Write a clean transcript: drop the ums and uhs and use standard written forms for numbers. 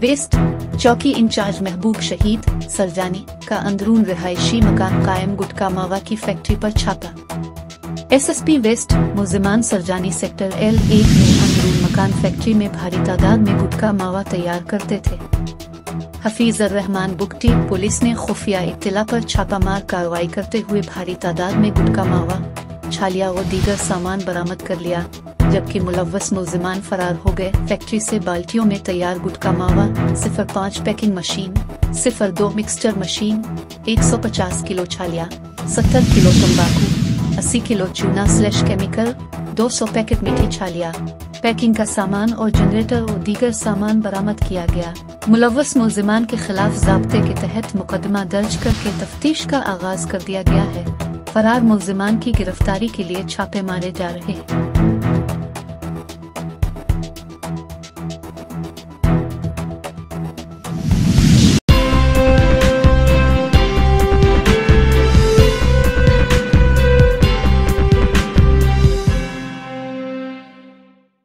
Waste चौकी in charge महबूब शहीद सरजानी का अंदरून रिहायशी मकान कायम गुटखा मावा की फैक्ट्री पर छापा। एसएसपी वेस्ट मुल्जिमान सरजानी सेक्टर L1 में अंदरून मकान फैक्ट्री में भारी तादाद में गुटखा मावा तैयार करते थे। हफीज रहमान बुगटी पुलिस ने खुफिया इत्तला पर छापामार कार्रवाई करते हुए भारी तादाद में गुटखा मावा, छालिया और दीगर सामान बरामद कर लिया, जबकि मुलव्वस मुल्जिमान फरार हो गए। फैक्ट्री से बाल्टियों में तैयार गुटखा मावा, 05 packing machine, 02 mixture machine, 150 kilo छालिया, 70 किलो तंबाकू, 80 किलो चूना / केमिकल, 200 पैकेट मीठी छालिया, पैकिंग का सामान और जनरेटर और दीगर सामान बरामद किया गया। मुलव्वस मुल्जिमान के खिलाफ ज़ाब्ते के तहत मुकदमा दर्ज करके तफ्तीश का आगाज कर दिया गया है। फरार मुल्जिमान की गिरफ्तारी के लिए छापे मारे जा रहे हैं।